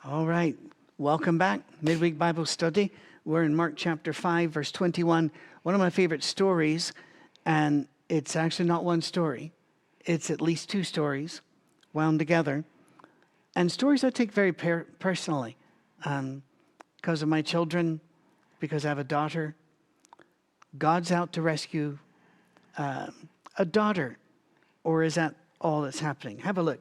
All right. Welcome back. Midweek Bible Study. We're in Mark chapter 5, verse 21. One of my favorite stories, and it's actually not one story. It's at least two stories wound together. And stories I take very personally because of my children, because I have a daughter. God's out to rescue a daughter, or is that all that's happening? Have a look.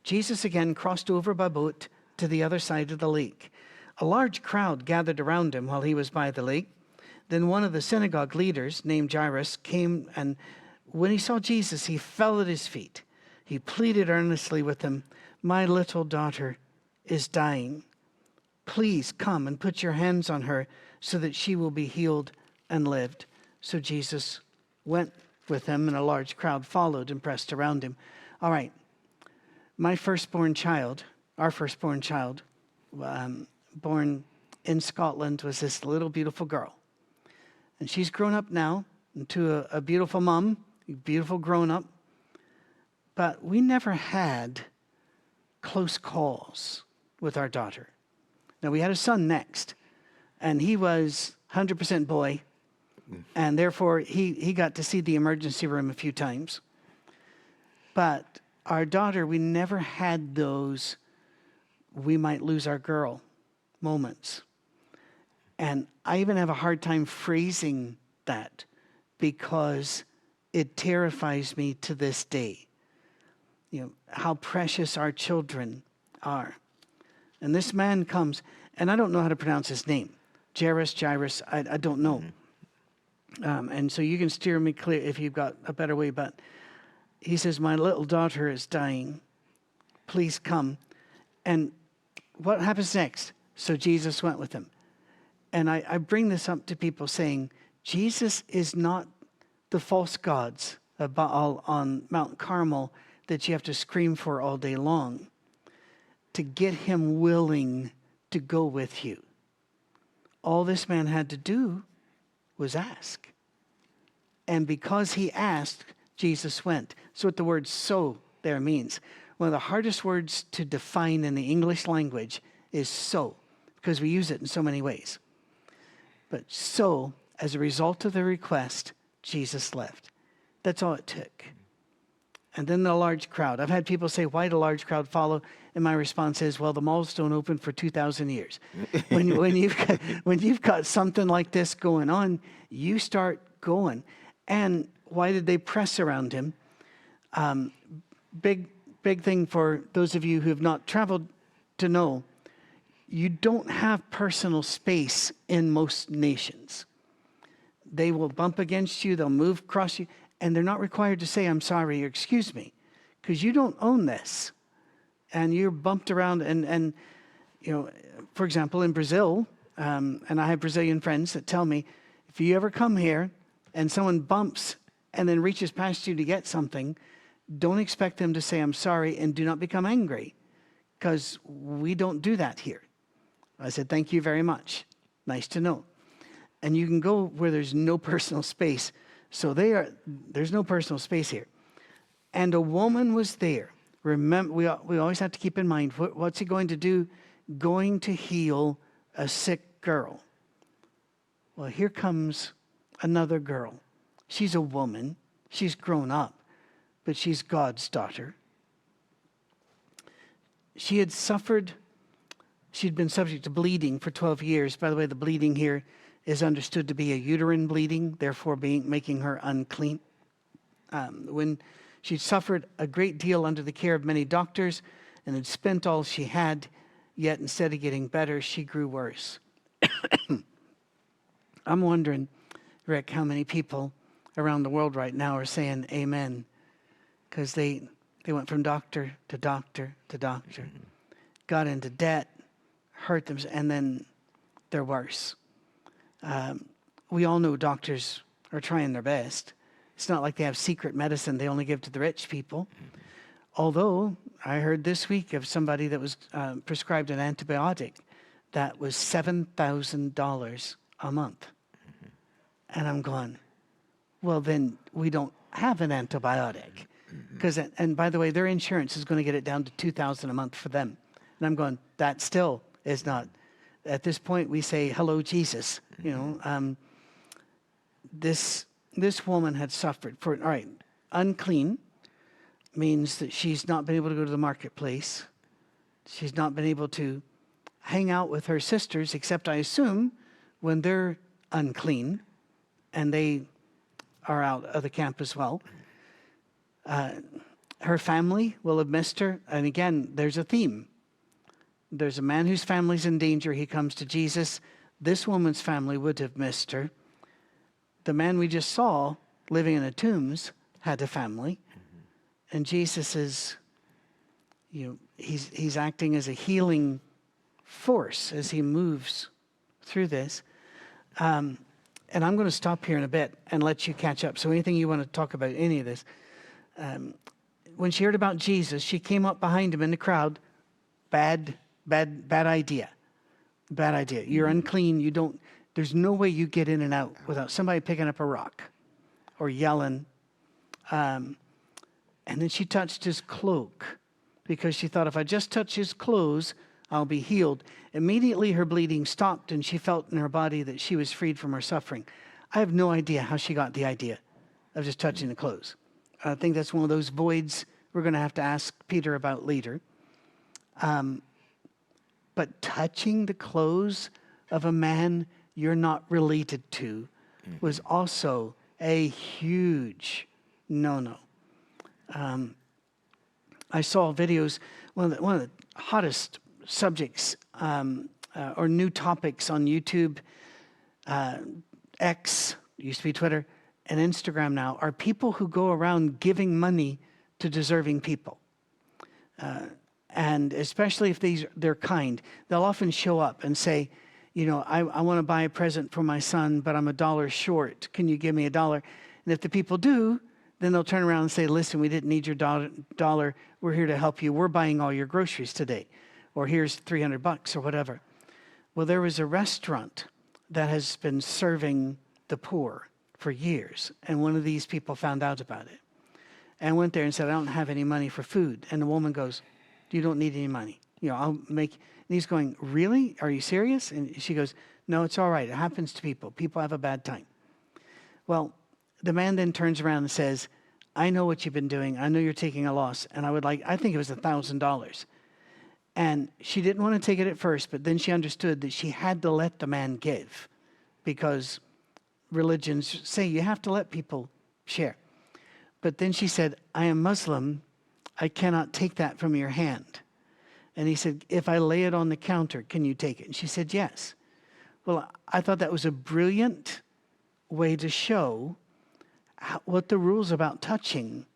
Jesus again crossed over by boat to the other side of the lake. A large crowd gathered around him while he was by the lake. Then one of the synagogue leaders, named Jairus, came, and when he saw Jesus, he fell at his feet. He pleaded earnestly with him, "My little daughter is dying. Please come and put your hands on her so that she will be healed and lived." So Jesus went with him, and a large crowd followed and pressed around him. All right. Our firstborn child, born in Scotland, was this little beautiful girl. And she's grown up now into a beautiful mom, a beautiful grown up. But we never had close calls with our daughter. Now, we had a son next, and he was 100% boy, and therefore he got to see the emergency room a few times. But our daughter, we never had those we might lose our girl moments. And I even have a hard time phrasing that because it terrifies me to this day. You know, how precious our children are. And this man comes, and I don't know how to pronounce his name. Jairus, I don't know. And so you can steer me clear if you've got a better way. But he says, "My little daughter is dying. Please come." And what happens next? So Jesus went with him. And I bring this up to people saying, Jesus is not the false gods of Baal on Mount Carmel that you have to scream for all day long to get him willing to go with you. All this man had to do was ask. And because he asked, Jesus went. So what the word "so" there means. One of the hardest words to define in the English language is "so," because we use it in so many ways. But so, as a result of the request, Jesus left. That's all it took. And then the large crowd. I've had people say, "Why did a large crowd follow?" And my response is, well, the malls don't open for 2,000 years. when you've got something like this going on, you start going. And why did they press around him? Big thing for those of you who have not traveled to know, you don't have personal space in most nations. They will bump against you, they'll move across you, and they're not required to say, "I'm sorry," or "excuse me," because you don't own this. And you're bumped around, and you know, for example, in Brazil, and I have Brazilian friends that tell me, if you ever come here and someone bumps and then reaches past you to get something, don't expect them to say, "I'm sorry," and do not become angry, because we don't do that here. I said, "Thank you very much. Nice to know." And you can go where there's no personal space. So there's no personal space here. And a woman was there. Remember, we always have to keep in mind, what's he going to do? Going to heal a sick girl. Well, here comes another girl. She's a woman. She's grown up, but she's God's daughter. She'd been subject to bleeding for 12 years. By the way, the bleeding here is understood to be a uterine bleeding, therefore making her unclean. When she'd suffered a great deal under the care of many doctors and had spent all she had, yet instead of getting better, she grew worse. I'm wondering, Rick, how many people around the world right now are saying amen, because they went from doctor to doctor to doctor, got into debt, hurt them, and then they're worse. We all know doctors are trying their best. It's not like they have secret medicine they only give to the rich people. Although I heard this week of somebody that was prescribed an antibiotic that was $7,000 a month. And I'm going, well, then we don't have an antibiotic. And by the way, their insurance is going to get it down to $2,000 a month for them. And I'm going, that still is not. At this point, we say, hello, Jesus. You know, this woman had suffered for, all right, unclean means that she's not been able to go to the marketplace. She's not been able to hang out with her sisters, except I assume when they're unclean and they are out of the camp as well. Her family will have missed her. And again, there's a theme. There's a man whose family's in danger. He comes to Jesus. This woman's family would have missed her. The man we just saw living in the tombs had a family. And Jesus is, you know, he's acting as a healing force as he moves through this. And I'm going to stop here in a bit and let you catch up. So anything you want to talk about, any of this. When she heard about Jesus, she came up behind him in the crowd. Bad idea. Bad idea. You're unclean. You don't, there's no way you get in and out without somebody picking up a rock or yelling. And then she touched his cloak because she thought, if I just touch his clothes, I'll be healed. Immediately her bleeding stopped and she felt in her body that she was freed from her suffering. I have no idea how she got the idea of just touching the clothes. I think that's one of those voids we're going to have to ask Peter about later. But touching the clothes of a man you're not related to was also a huge no-no. I saw videos, one of the hottest subjects or new topics on YouTube, X, used to be Twitter, and Instagram now, are people who go around giving money to deserving people. And especially if they're kind, they'll often show up and say, you know, I want to buy a present for my son, but I'm $1 short. Can you give me $1? And if the people do, then they'll turn around and say, listen, we didn't need your dollar. We're here to help you. We're buying all your groceries today. Or here's $300 or whatever. Well, there was a restaurant that has been serving the poor for years. And one of these people found out about it and went there and said, I don't have any money for food. And the woman goes, you don't need any money. You know, I'll make, and he's going, really? Are you serious? And she goes, no, it's all right. It happens to people. People have a bad time. Well, the man then turns around and says, I know what you've been doing. I know you're taking a loss. And I think it was $1,000. And she didn't want to take it at first, but then she understood that she had to let the man give because religions say you have to let people share. But then she said, I am Muslim. I cannot take that from your hand. And he said, if I lay it on the counter, can you take it? And she said, yes. Well, I thought that was a brilliant way to show what the rules about touching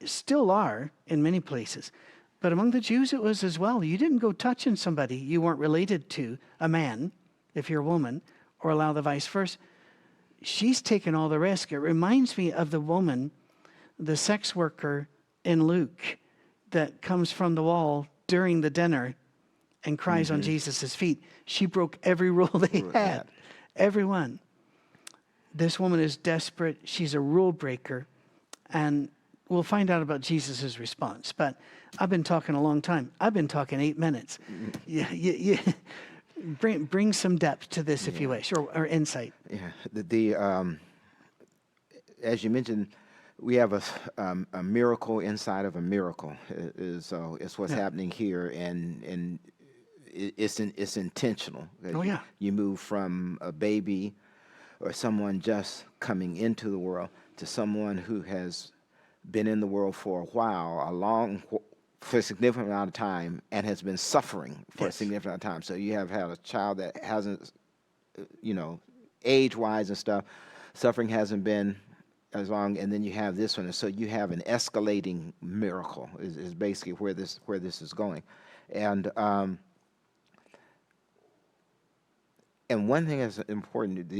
still are in many places. But among the Jews, it was as well. You didn't go touching somebody you weren't related to, a man, if you're a woman, or allow the vice versa. She's taken all the risk. It reminds me of the woman, the sex worker in Luke, that comes from the wall during the dinner and cries on Jesus' feet. She broke every rule they had, every one. This woman is desperate. She's a rule breaker. And we'll find out about Jesus' response. But I've been talking a long time. I've been talking 8 minutes. Bring some depth to this if you wish, or insight. Yeah, as you mentioned, we have a miracle inside of a miracle. Is what's happening here, and it's intentional. Oh yeah. You move from a baby or someone just coming into the world to someone who has been in the world for a while, for a significant amount of time, and has been suffering for a significant amount of time. So you have had a child that hasn't, age-wise and stuff, suffering hasn't been as long, and then you have this one. And so you have an escalating miracle is basically where this is going. And one thing that's important,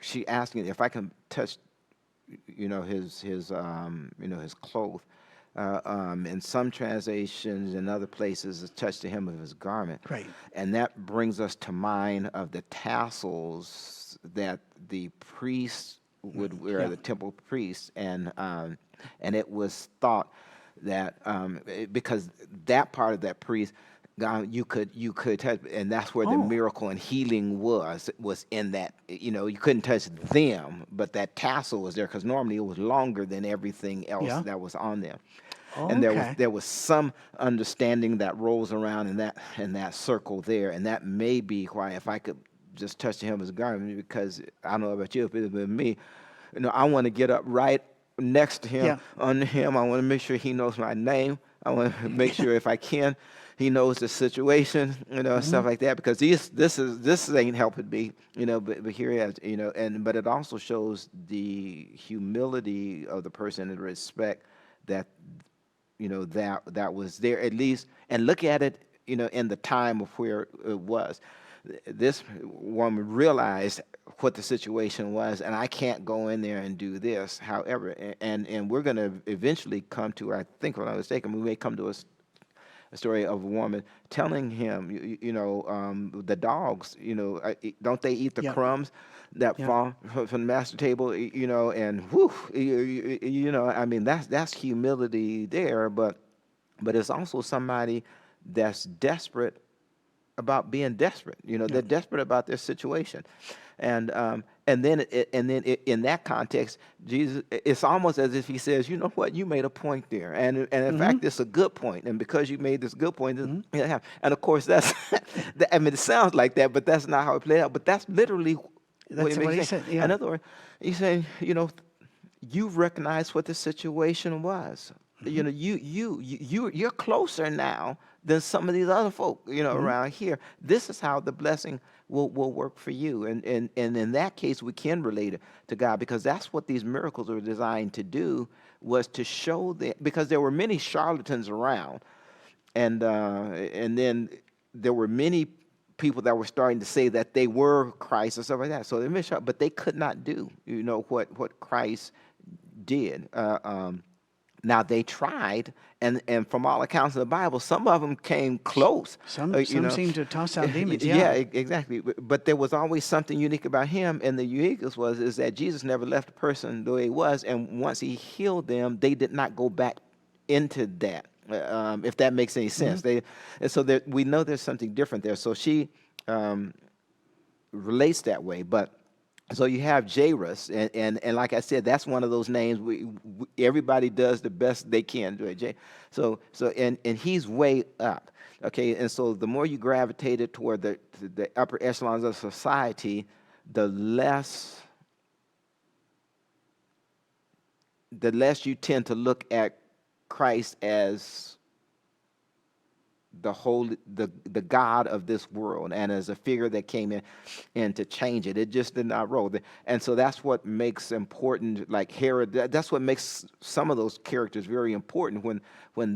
she asked me if I can touch, his clothes. In some translations and other places, it's touched to him of his garment. Right. And that brings us to mind of the tassels that the priests would wear, the temple priests, and it was thought that because that part of that priest, you could touch, and that's where the Oh, miracle and healing was in that. You couldn't touch them, but that tassel was there because normally it was longer than everything else yeah. that was on them, and there was Okay. there was some understanding that rolls around in that circle there, and that may be why if I could just touch the hem of his garment, because I don't know about you, if it had been me, I want to get up right next to him, Yeah. under him. I want to make sure he knows my name. I want to make sure if I can, he knows the situation, Hmm. stuff like that. Because this ain't helping me, but here he is, but it also shows the humility of the person and the respect that that was there at least, and look at it, in the time of where it was. This woman realized what the situation was, and I can't go in there and do this. However, and we're going to eventually come to, I think, if I'm not mistaken, we may come to a story of a woman telling him, the dogs, don't they eat the Yeah. crumbs that Yeah. fall from the master table, and whew, I mean, that's humility there, but it's also somebody that's desperate about being desperate. Yeah. They're desperate about their situation, and then in that context, Jesus, it's almost as if he says, you know what, you made a point there, and in Hmm. fact, it's a good point, and because you made this good point, Hmm. and of course that's, I mean, it sounds like that, but that's not how it played out. But that's literally what he That's makes what he say. said. In Yeah. other words, he's saying, you recognize what the situation was. Hmm. You're closer now than some of these other folk, Hmm. around here. This is how the blessing will work for you. And in that case, we can relate it to God, because that's what these miracles were designed to do, was to show them, because there were many charlatans around, and then there were many people that were starting to say that they were Christ and stuff like that. So they missed out, but they could not do, what Christ did. Now they tried, and from all accounts of the Bible, some of them came close. Some You some know, seem to toss out demons. yeah, Yeah. exactly. But there was always something unique about him, and the uniqueness is that Jesus never left a person the way he was, and once he healed them, they did not go back into that. If that makes any Hmm. sense, and so there, we know there's something different there. So she um, relates that way, but. So you have Jairus, and like I said, that's one of those names everybody does the best they can do it. And he's way up, okay. And so the more you gravitated toward the upper echelons of society, the less you tend to look at Christ as the God of this world, and as a figure that came in to change it. It just did not roll. And so that's what makes important, like Herod. That's what makes some of those characters very important, when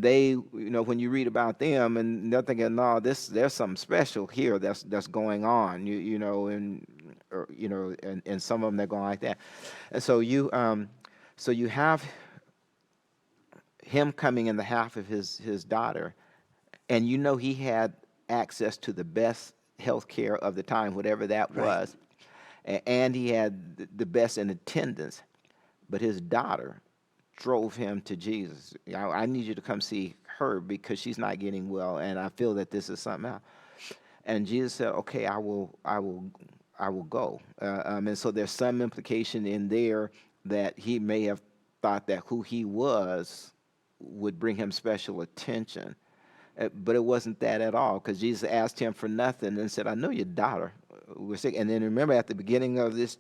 they, when you read about them, and they're thinking, no, there's something special here that's going on, and some of them, they're going like that. And so you have him coming in the half of his daughter, and he had access to the best health care of the time, whatever that Right. was, and he had the best in attendance. But his daughter drove him to Jesus. I need you to come see her because she's not getting well, and I feel that this is something else. And Jesus said, "Okay, I will go." And so there's some implication in there that he may have thought that who he was would bring him special attention. But it wasn't that at all, because Jesus asked him for nothing and said, "I know your daughter was sick." And then remember, at the beginning of this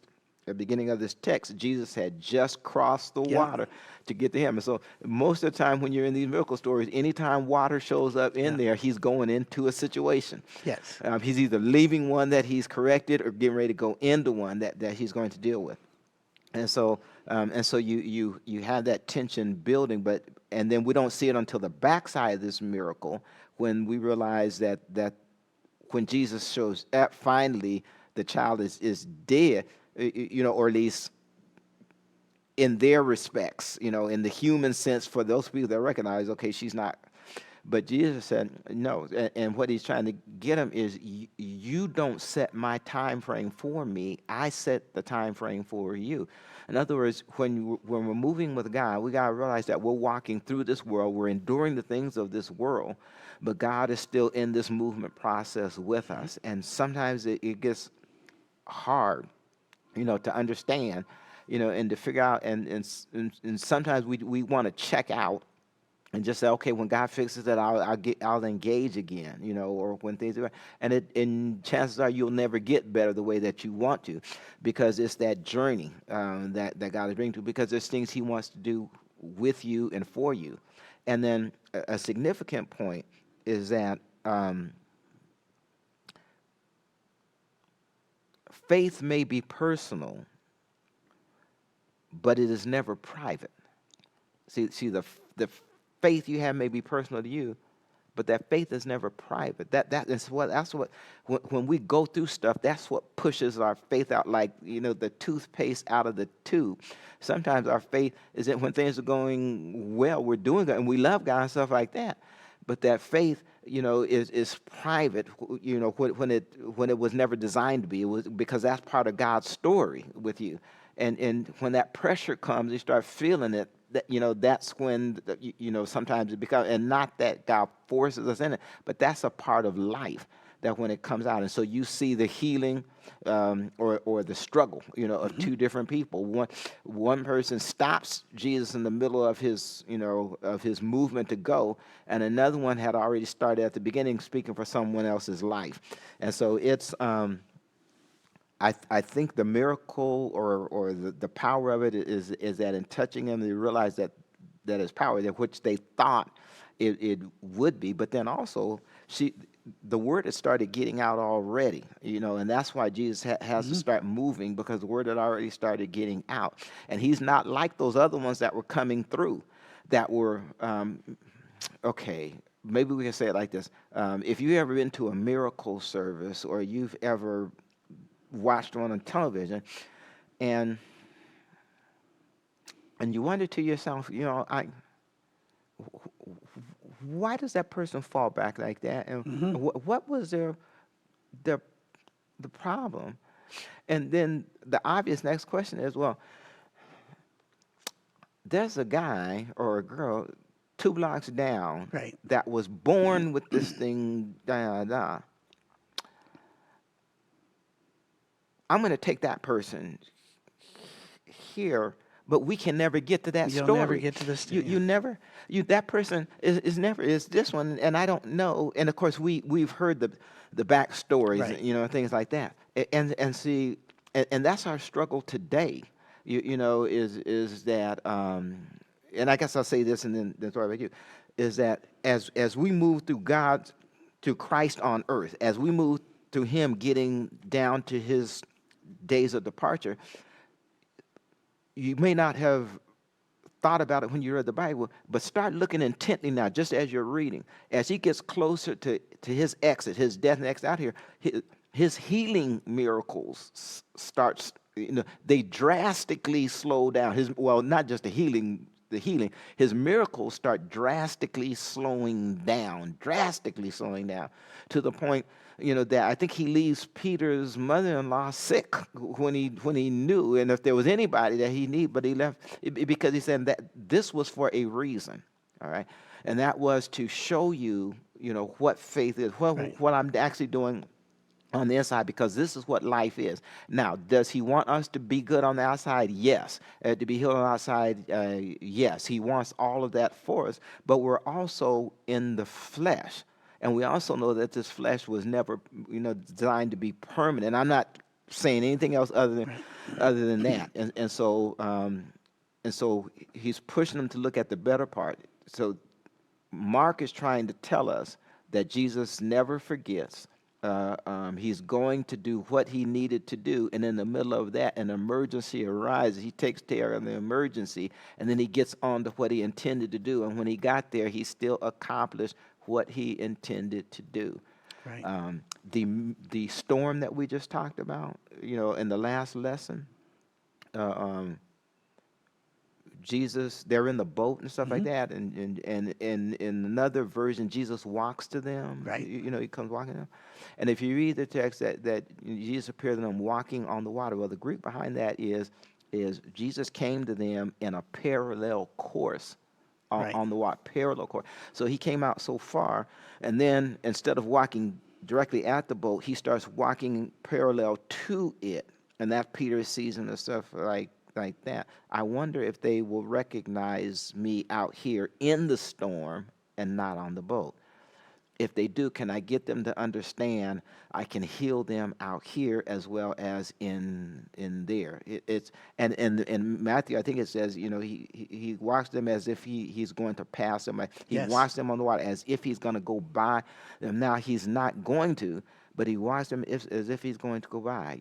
text, Jesus had just crossed the Yeah. water to get to him. And so most of the time when you're in these miracle stories, anytime water shows up in Yeah. there, he's going into a situation. Yes. He's either leaving one that he's corrected or getting ready to go into one that he's going to deal with. And so you have that tension building, and then we don't see it until the backside of this miracle, when we realize that when Jesus shows up, finally the child is dead, or at least in their respects, in the human sense, for those people that recognize, okay, she's not But Jesus said no, and what he's trying to get him is you don't set my time frame for me. I set the time frame for you. In other words, when we're moving with God, we got to realize that we're walking through this world. We're enduring the things of this world, but God is still in this movement process with us. And sometimes it gets hard, to understand, and to figure out. And sometimes we want to check out and just say, okay, when God fixes it, I'll engage again, or when things are, and chances are you'll never get better the way that you want to, because it's that journey that God is bringing to, because there's things He wants to do with you and for you. And then a significant point is that faith may be personal, but it is never private. See, the faith you have may be personal to you, but that faith is never private. That's what when we go through stuff, that's what pushes our faith out, like the toothpaste out of the tube. Sometimes our faith is that when things are going well, we're doing it, and we love God and stuff like that. But that faith, is private. When it was never designed to be, it was because that's part of God's story with you. And when that pressure comes, you start feeling it. That's when sometimes it becomes, and not that God forces us in it, but that's a part of life. That when it comes out, and so you see the healing or the struggle, of two different people. One person stops Jesus in the middle of his movement to go, and another one had already started at the beginning speaking for someone else's life. And so it's I think the miracle or the power of it is that in touching him, they realize that is power, that which they thought it would be. But then also, the word had started getting out already, and that's why Jesus has to start moving, because the word had already started getting out. And he's not like those other ones that were coming through that were, okay, maybe we can say it like this. If you've ever been to a miracle service, or you've ever watched one on television, and you wonder to yourself, why does that person fall back like that, and what was the problem? And then the obvious next question is, well, there's a guy or a girl 2 blocks down, Right. that was born with this thing. I'm going to take that person here, but we can never get to that You'll story. never get to this. You never. That person is never is this one, and I don't know. And of course, we've heard the backstories, Right. things like that, and see, and that's our struggle today. Is that, and I guess I'll say this, and then sorry about you, is that as we move through God, to Christ on earth, as we move through Him getting down to His days of departure, you may not have thought about it when you read the Bible, but start looking intently now, just as you're reading. As He gets closer to His exit, His death and exit out here, his healing miracles starts, they drastically slow down. Not just the healing, his miracles start drastically slowing down, to the point, that I think he leaves Peter's mother-in-law sick when he knew, and if there was anybody that he needed, but he left because he said that this was for a reason, all right, and that was to show you, what faith is, Right. what I'm actually doing on the inside, because this is what life is. Now, does He want us to be good on the outside? Yes. To be healed on the outside? Yes. He wants all of that for us, but we're also in the flesh. And we also know that this flesh was never, designed to be permanent. I'm not saying anything else other than that. And so he's pushing them to look at the better part. So Mark is trying to tell us that Jesus never forgets. He's going to do what he needed to do, and in the middle of that, an emergency arises. He takes care of the emergency, and then he gets on to what he intended to do. And when he got there, he still accomplished what he intended to do. Right. The storm that we just talked about, in the last lesson, Jesus, they're in the boat and stuff like that, and in another version, Jesus walks to them. Right. He comes walking to them. And if you read the text that Jesus appeared to them walking on the water, well, the Greek behind that is Jesus came to them in a parallel course Right. on the water, parallel course. So he came out so far, and then instead of walking directly at the boat, he starts walking parallel to it, and that Peter sees him and stuff like that. I wonder if they will recognize me out here in the storm and not on the boat. If they do, can I get them to understand I can heal them out here as well as in there? It's and in Matthew, I think it says, he walks them as if he's going to pass them. He Yes. walks them on the water as if he's going to go by them. Now he's not going to, but he walks them as if he's going to go by.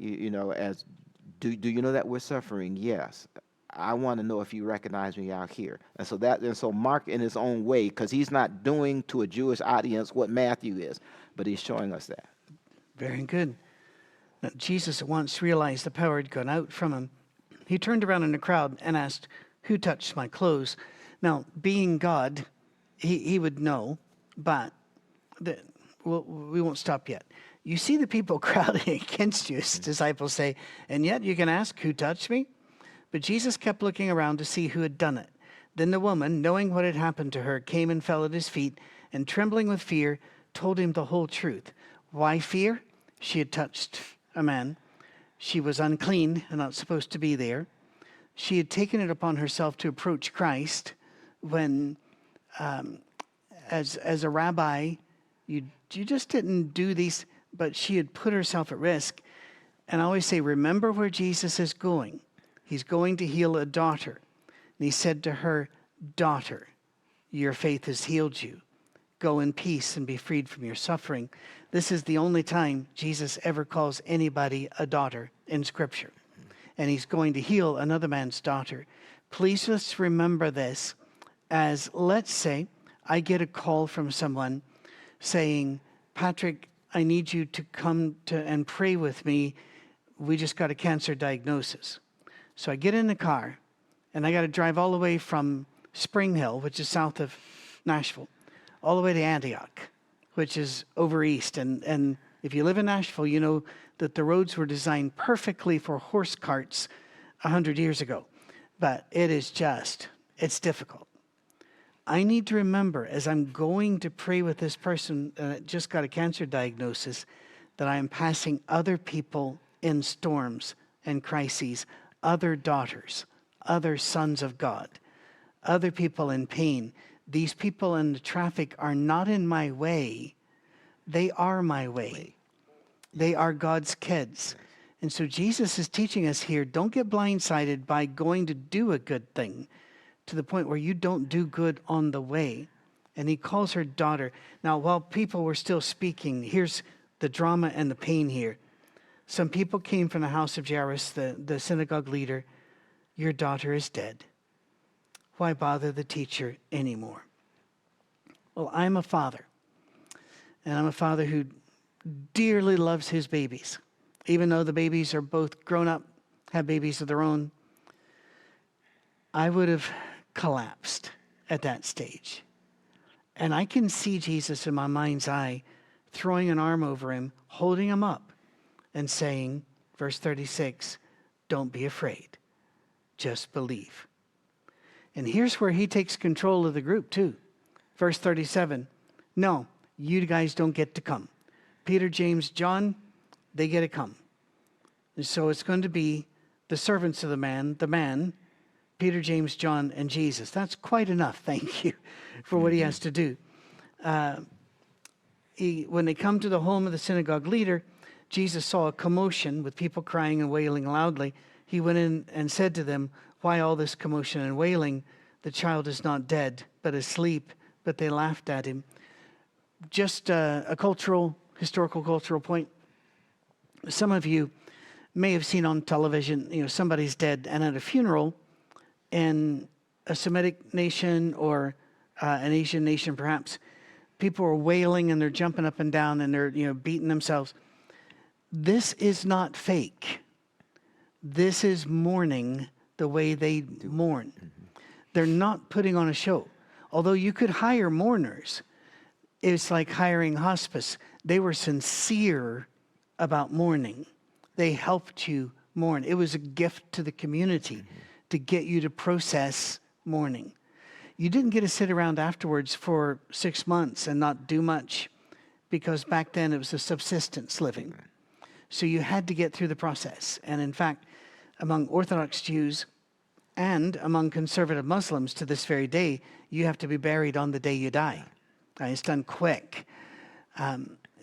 As do you know that we're suffering? Yes. I want to know if you recognize me out here. And so Mark, in his own way, because he's not doing to a Jewish audience what Matthew is, but he's showing us that. Very good. Now, Jesus at once realized the power had gone out from him. He turned around in the crowd and asked, "Who touched my clothes?" Now, being God, he would know, but we won't stop yet. You see the people crowding against you, his disciples say, and yet you can ask, "Who touched me?" But Jesus kept looking around to see who had done it. Then the woman, knowing what had happened to her, came and fell at his feet, and trembling with fear, told him the whole truth. Why fear? She had touched a man. She was unclean and not supposed to be there. She had taken it upon herself to approach Christ when, as a rabbi, you just didn't do these, but she had put herself at risk. And I always say, remember where Jesus is going. He's going to heal a daughter. And he said to her, "Daughter, your faith has healed you. Go in peace and be freed from your suffering." This is the only time Jesus ever calls anybody a daughter in Scripture. And he's going to heal another man's daughter. Please let's remember this as, let's say, I get a call from someone saying, "Patrick, I need you to come and pray with me. We just got a cancer diagnosis." So I get in the car, and I got to drive all the way from Spring Hill, which is south of Nashville, all the way to Antioch, which is over east. And if you live in Nashville, you know that the roads were designed perfectly for horse carts 100 years ago. But it's difficult. I need to remember, as I'm going to pray with this person that just got a cancer diagnosis, that I am passing other people in storms and crises, other daughters, other sons of God, other people in pain. These people in the traffic are not in my way. They are my way. They are God's kids. And so Jesus is teaching us here, don't get blindsided by going to do a good thing to the point where you don't do good on the way. And he calls her daughter. Now, while people were still speaking, here's the drama and the pain here. Some people came from the house of Jairus, the synagogue leader. "Your daughter is dead. Why bother the teacher anymore?" Well, I'm a father. And I'm a father who dearly loves his babies. Even though the babies are both grown up, have babies of their own, I would have collapsed at that stage. And I can see Jesus in my mind's eye throwing an arm over him, holding him up, and saying, verse 36, "Don't be afraid, just believe." And here's where he takes control of the group too. Verse 37, "No, you guys don't get to come. Peter, James, John, they get to come." And so it's going to be the servants of the man, Peter, James, John, and Jesus. That's quite enough, thank you, for what he has to do. When they come to the home of the synagogue leader, Jesus saw a commotion with people crying and wailing loudly. He went in and said to them, "Why all this commotion and wailing? The child is not dead, but asleep." But they laughed at him. Just a historical cultural point. Some of you may have seen on television, somebody's dead, and at a funeral in a Semitic nation or an Asian nation perhaps, people are wailing and they're jumping up and down and they're beating themselves. This is not fake. This is mourning the way they mourn. They're not putting on a show. Although you could hire mourners, it's like hiring hospice. They were sincere about mourning. They helped you mourn. It was a gift to the community to get you to process mourning. You didn't get to sit around afterwards for 6 months and not do much, because back then it was a subsistence living. So you had to get through the process. And in fact, among Orthodox Jews and among conservative Muslims to this very day, you have to be buried on the day you die. It's done quick.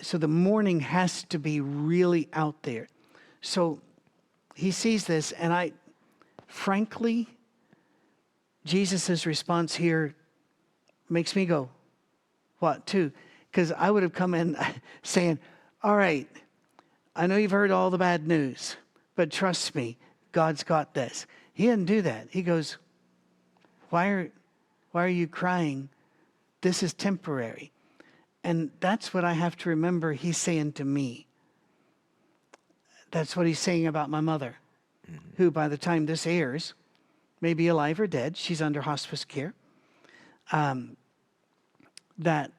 So the mourning has to be really out there. So he sees this, and frankly, Jesus' response here makes me go, what, too? Because I would have come in saying, all right, I know you've heard all the bad news, but trust me, God's got this. He didn't do that. He goes, why are you crying? This is temporary. And that's what I have to remember he's saying to me. That's what he's saying about my mother, who by the time this airs, may be alive or dead. She's under hospice care. That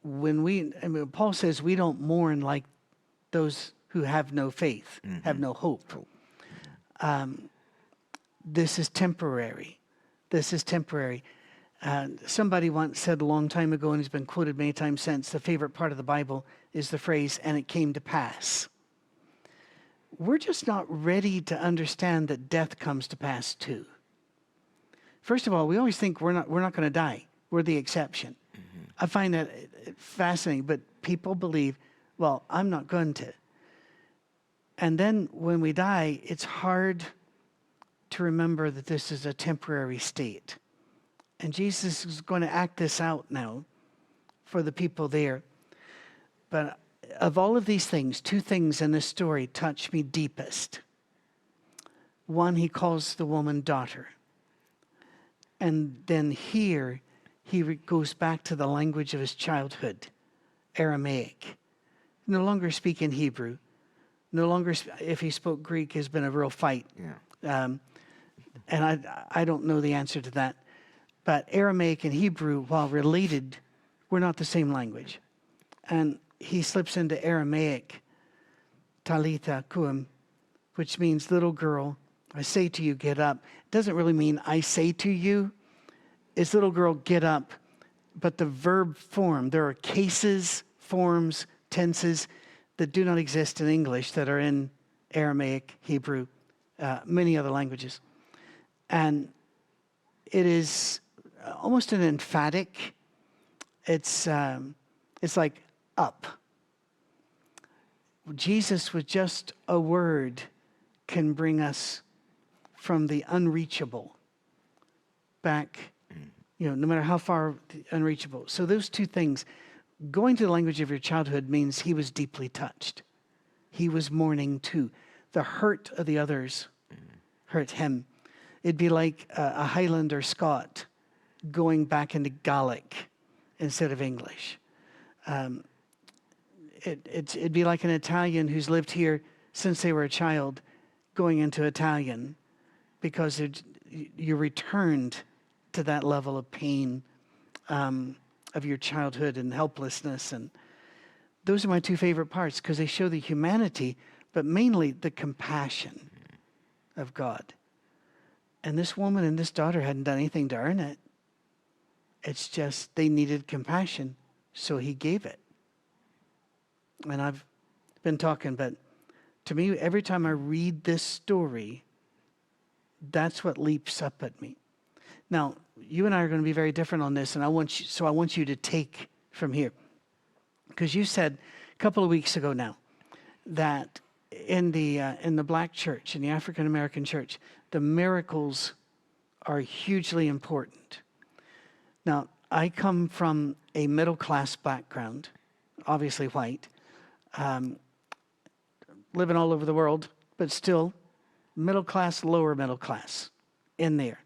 when Paul says we don't mourn like those who have no faith, have no hope. This is temporary. This is temporary. Somebody once said a long time ago, and he's been quoted many times since, the favorite part of the Bible is the phrase, and it came to pass. We're just not ready to understand that death comes to pass too. First of all, we always think we're not going to die. We're the exception. I find that fascinating, but people believe, well, I'm not going to. And then when we die, it's hard to remember that this is a temporary state. And Jesus is going to act this out now for the people there. But of all of these things, 2 things in this story touch me deepest. One, he calls the woman daughter. And then here, he goes back to the language of his childhood, Aramaic. No longer speaking Hebrew. No longer, if he spoke Greek, has been a real fight. Yeah. And I don't know the answer to that. But Aramaic and Hebrew, while related, were not the same language. And he slips into Aramaic, Talitha Kum, which means little girl, I say to you, get up. It doesn't really mean I say to you. It's little girl, get up. But the verb form, there are cases, forms, tenses that do not exist in English that are in Aramaic, Hebrew, many other languages. And it is almost an emphatic. It's like up. Jesus with just a word can bring us from the unreachable back, no matter how far unreachable. So those 2 things, going to the language of your childhood means he was deeply touched. He was mourning too. The hurt of the others hurt him. It'd be like a Highlander Scot going back into Gaelic instead of English. It'd be like an Italian who's lived here since they were a child going into Italian, because you returned to that level of pain of your childhood and helplessness. And those are my 2 favorite parts, because they show the humanity, but mainly the compassion of God. And this woman and this daughter hadn't done anything to earn it. It's just they needed compassion, so he gave it. And I've been talking, but to me, every time I read this story, that's what leaps up at me. Now, you and I are going to be very different on this, and I want you to take from here. Because you said a couple of weeks ago now that in the black church, in the African American church, the miracles are hugely important. Now, I come from a middle-class background, obviously white, living all over the world, but still middle-class, lower middle-class in there.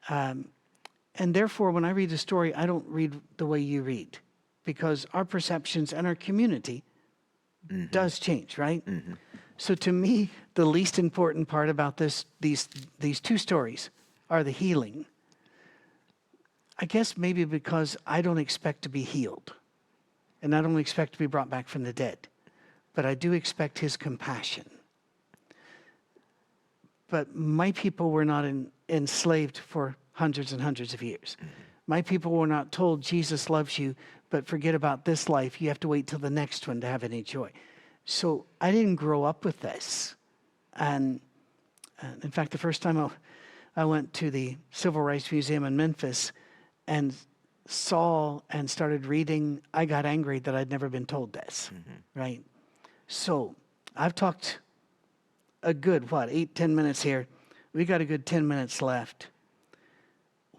And therefore, when I read the story, I don't read the way you read, because our perceptions and our community does change, right? So to me, the least important part about these 2 stories are the healing. I guess maybe because I don't expect to be healed and I don't expect to be brought back from the dead, but I do expect his compassion. But my people were not enslaved for hundreds and hundreds of years. My people were not told Jesus loves you, but forget about this life. You have to wait till the next one to have any joy. So I didn't grow up with this. And in fact, the first time I went to the Civil Rights Museum in Memphis and saw and started reading, I got angry that I'd never been told this, right? So I've talked a good, 8-10 minutes here. We got a good 10 minutes left.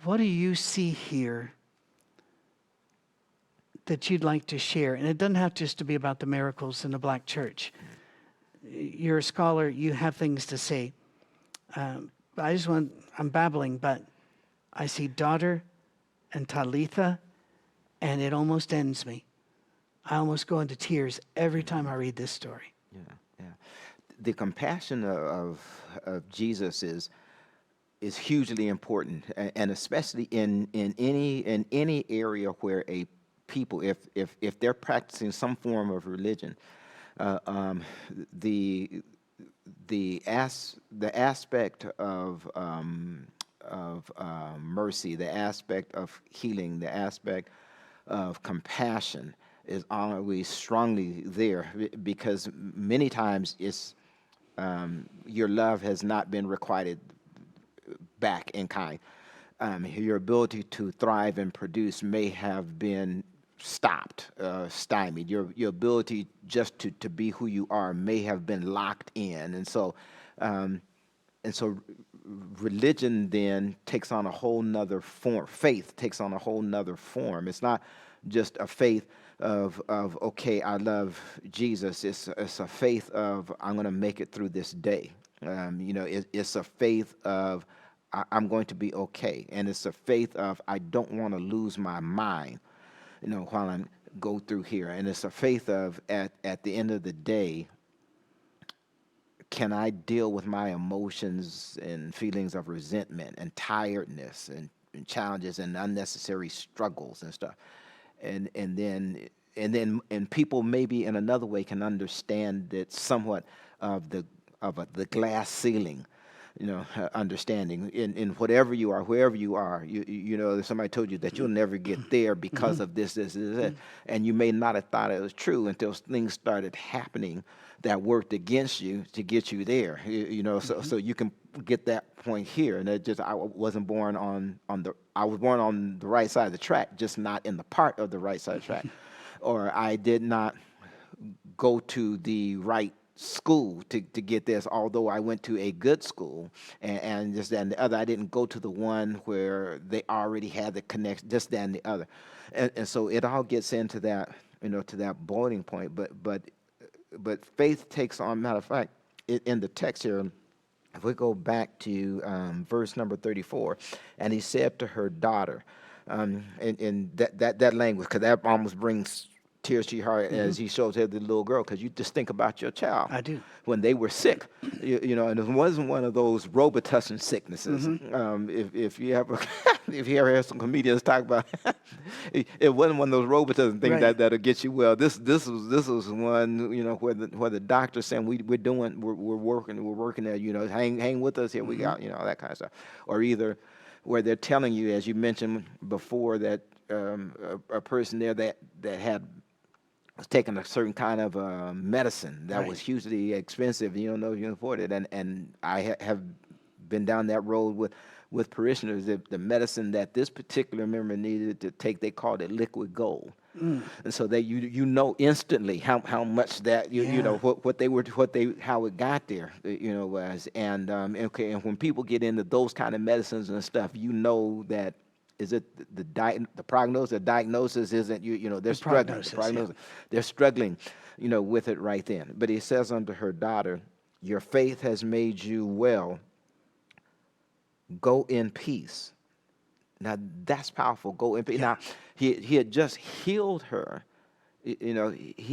What do you see here that you'd like to share? And it doesn't have just to be about the miracles in the black church. You're a scholar, you have things to say. I'm babbling, but I see daughter and Talitha, and it almost ends me. I almost go into tears every time I read this story. Yeah, yeah. The compassion of Jesus is hugely important, and especially in any area where a people, if they're practicing some form of religion, the aspect of mercy, the aspect of healing, the aspect of compassion is always strongly there, because many times it's your love has not been requited back in kind. Your ability to thrive and produce may have been stopped, stymied. Your ability just to be who you are may have been locked in, and so religion then takes on a whole nother form. Faith takes on a whole nother form. It's not just a faith of okay, I love Jesus. It's a faith of I'm going to make it through this day. It's a faith of I'm going to be okay, and it's a faith of I don't want to lose my mind, while I go through here, and it's a faith of at the end of the day, can I deal with my emotions and feelings of resentment and tiredness and challenges and unnecessary struggles and stuff, and then people maybe in another way can understand that somewhat of the glass ceiling, understanding in whatever you are, wherever you are, if somebody told you that you'll never get there because of this, and you may not have thought it was true until things started happening that worked against you to get you there, so you can get that point here. And I wasn't born I was born on the right side of the track, just not in the part of the right side of the track, or I did not go to the right school to get this, although I went to a good school, and just that and the other. I didn't go to the one where they already had the connection, just that and the other. And so it all gets into that, to that boiling point. But faith takes on, matter of fact, in the text here, if we go back to verse number 34, and he said to her daughter, and that language, because that almost brings tears to your heart as he shows her the little girl, because you just think about your child. I do. When they were sick, and it wasn't one of those Robitussin sicknesses. If you ever if you ever hear some comedians talk about it wasn't one of those Robitussin things Right. that'll get you well. This was one, where the doctor's saying we're working there, hang with us here, we got, that kind of stuff. Or either where they're telling you, as you mentioned before, that a person there that was taking a certain kind of medicine that Right. was hugely expensive. You don't know if you can afford it. And I have been down that road with parishioners. The medicine that this particular member needed to take, they called it liquid gold. And so that instantly how much that how it got there, was. And okay, and when people get into those kind of medicines and stuff, that is it the prognosis, the diagnosis isn't, they're struggling. The prognosis, they're struggling, with it right then. But he says unto her daughter, your faith has made you well. Go in peace. Now that's powerful. Go in peace. Now he had just healed her. He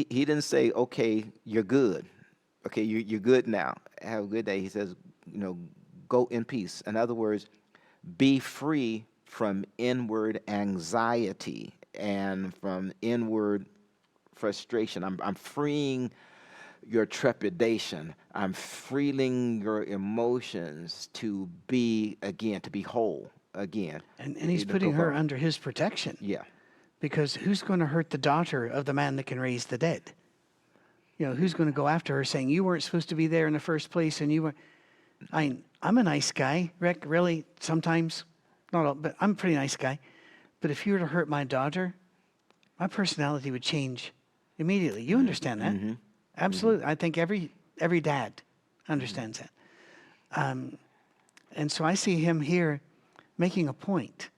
didn't say, okay, you're good. Okay, you're good now. Have a good day. He says, go in peace. In other words, be free from inward anxiety and from inward frustration. I'm freeing your trepidation. I'm freeing your emotions to be again, to be whole again. And he's To go putting her back. under his protection. Yeah. Because who's going to hurt the daughter of the man that can raise the dead? You know, who's going to go after her saying, you weren't supposed to be there in the first place and you were... I'm a nice guy, Rick, really, sometimes. Not all, but I'm a pretty nice guy. But if you were to hurt my daughter, my personality would change immediately. You understand that? Mm-hmm. Absolutely. I think every dad understands that. And so I see him here making a point.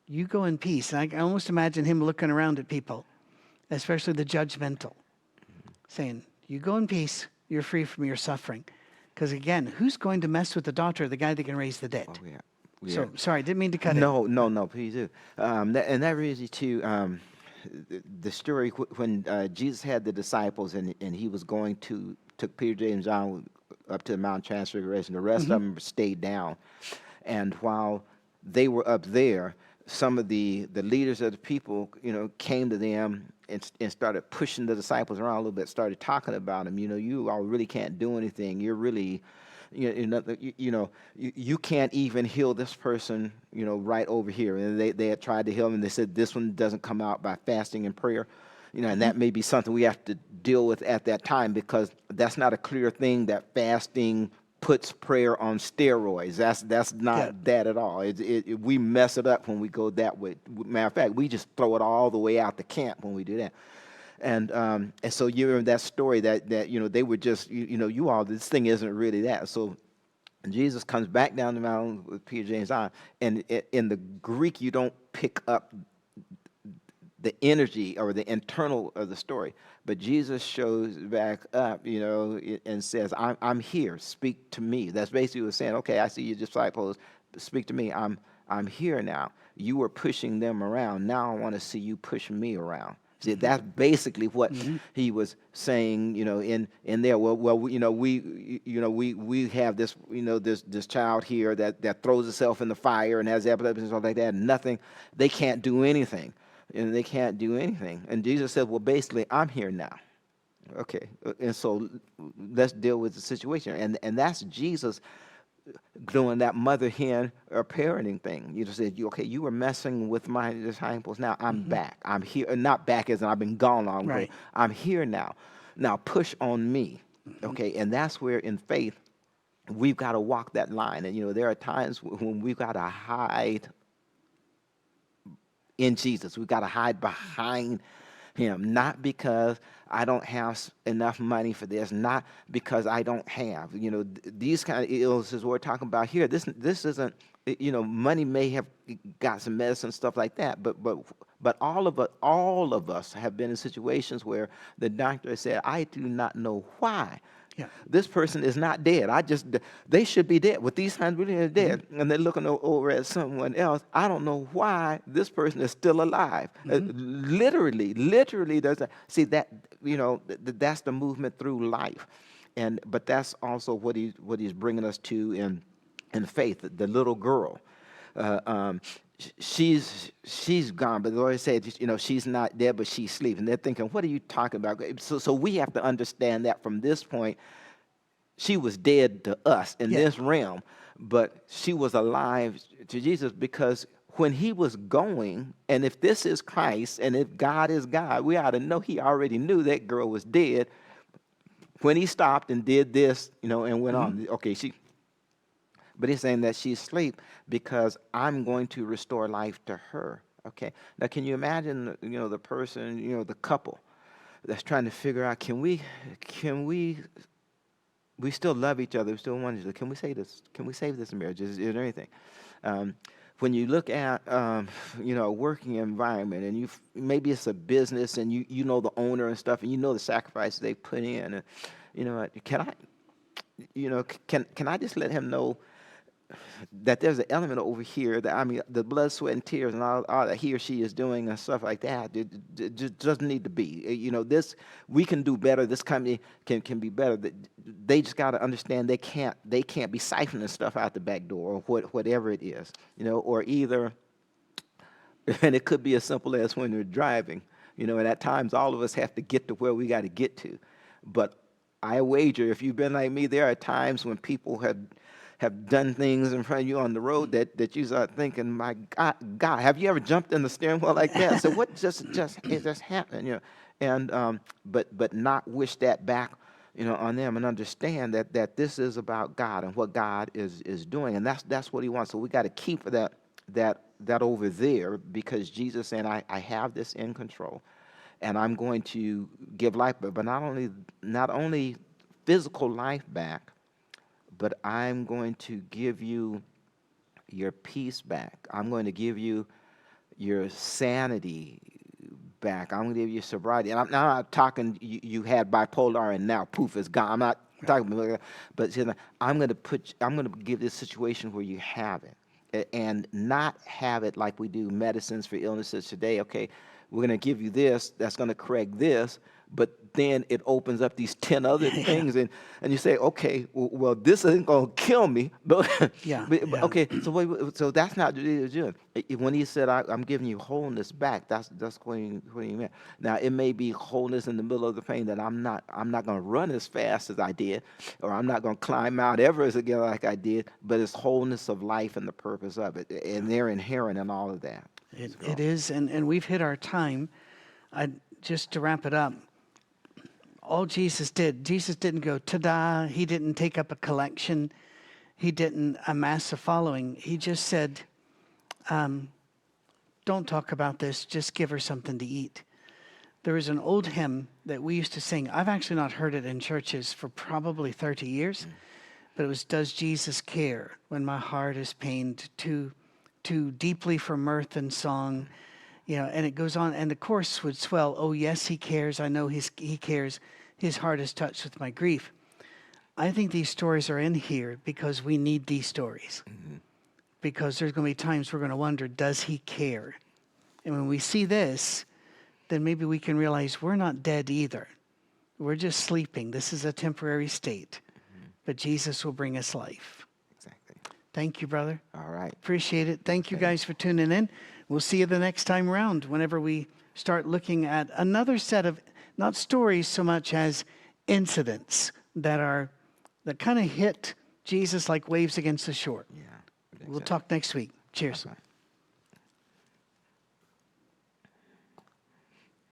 You go in peace. And I almost imagine him looking around at people, especially the judgmental, saying, you go in peace, you're free from your suffering. Because again, who's going to mess with the daughter of the guy that can raise the dead? Oh, yeah. Yeah. So, sorry, didn't mean to cut No, please do. That brings you to the story when Jesus had the disciples and he was took Peter, James, and John up to the Mount Transfiguration. The rest of them stayed down. And while they were up there, some of the leaders of the people, came to them and started pushing the disciples around a little bit, started talking about them. You all really can't do anything. You're really... you can't even heal this person, right over here. And they had tried to heal him, and they said this one doesn't come out by fasting and prayer, and that may be something we have to deal with at that time, because that's not a clear thing that fasting puts prayer on steroids. That's not that at all. We mess it up when we go that way. Matter of fact, we just throw it all the way out the camp when we do that. And so you remember that story that they were just you all, this thing isn't really that. So Jesus comes back down the mountain with Peter, James, John, and in the Greek you don't pick up the energy or the internal of the story, but Jesus shows back up, and says, "I'm here. Speak to me." That's basically what he's saying. Okay, I see your disciples. Speak to me. I'm here now. You were pushing them around. Now I want to see you push me around. See, that's basically what he was saying, in there. Well, we have this, this child here that throws itself in the fire and has epilepsy and stuff like that. And nothing, they can't do anything, and they can't do anything. And Jesus said, well, basically, I'm here now. Okay, and so let's deal with the situation, and that's Jesus doing that mother hen or parenting thing. You just said, okay, you were messing with my disciples. Now I'm back. I'm here. Not back as in I've been gone long ago. Right. I'm here now. Now push on me. Okay, and that's where in faith we've got to walk that line. And there are times when we've got to hide in Jesus. We've got to hide behind him, not because I don't have enough money for this, not because I don't have, these kind of illnesses we're talking about here. This isn't, money may have got some medicine, stuff like that, but all of us have been in situations where the doctor said, I do not know why. Yeah. This person is not dead. They should be dead. With these signs, really are dead. And they're looking over at someone else. I don't know why this person is still alive. Literally, there's see that, that's the movement through life. But that's also what he's bringing us to in faith. The little girl, she's gone, but the Lord said, she's not dead, but she's asleep. And they're thinking, what are you talking about? So we have to understand that from this point, she was dead to us in this realm, but she was alive to Jesus, because when he was going, and if this is Christ, and if God is God, we ought to know he already knew that girl was dead when he stopped and did this, and went on. Okay, but he's saying that she's asleep because I'm going to restore life to her. Okay. Now, can you imagine, the person, the couple that's trying to figure out, we still love each other. We still want each other. Can we save this? Can we save this marriage? Is there anything? When you look at, a working environment, and maybe it's a business, and you know the owner and stuff, and the sacrifices they put in, and, can I just let him know that there's an element over here that, I mean, the blood, sweat, and tears and all that he or she is doing and stuff like that, it just doesn't need to be. You know, this, we can do better. This company can be better. They just got to understand they can't be siphoning stuff out the back door or whatever it is, you know, or either, and it could be as simple as when they're driving, you know, and at times all of us have to get to where we got to get to. But I wager, if you've been like me, there are times when people have done things in front of you on the road that you start thinking, my God, have you ever jumped in the steering wheel like that? So what it just happened, you know, and but not wish that back, you know, on them, and understand that this is about God and what God is doing, and that's what He wants. So we got to keep that over there, because Jesus saying, I have this in control, and I'm going to give life, but not only physical life back, but I'm going to give you your peace back. I'm going to give you your sanity back. I'm going to give you sobriety. And I'm not talking you had bipolar and now poof, it's gone. I'm not talking about that. But you know, I'm going to give this situation where you have it, and not have it like we do medicines for illnesses today. Okay, we're going to give you this, that's going to correct this, but then it opens up these 10 other things, and you say, okay, well, this isn't going to kill me, but, but okay, so that's not what He's doing. When He said, I'm giving you wholeness back, that's what he meant. Now, it may be wholeness in the middle of the pain, that I'm not going to run as fast as I did, or I'm not going to climb Mount Everest again like I did, but it's wholeness of life and the purpose of it, and they're inherent in all of that. It is, and we've hit our time. Just to wrap it up, all Jesus didn't go, ta-da. He didn't take up a collection. He didn't amass a following. He just said, don't talk about this. Just give her something to eat. There is an old hymn that we used to sing. I've actually not heard it in churches for probably 30 years, but it was, does Jesus care when my heart is pained too deeply for mirth and song? You know, and it goes on, and the chorus would swell. Oh, yes, He cares. I know He cares. His heart is touched with my grief. I think these stories are in here because we need these stories. Because there's going to be times we're going to wonder, does He care? And when we see this, then maybe we can realize we're not dead either. We're just sleeping. This is a temporary state. But Jesus will bring us life. Exactly. Thank you, brother. All right. Appreciate it. Thank you guys for tuning in. We'll see you the next time around whenever we start looking at another set of, not stories so much as incidents that kind of hit Jesus like waves against the shore. Yeah. Exactly. We'll talk next week. Cheers. Bye-bye.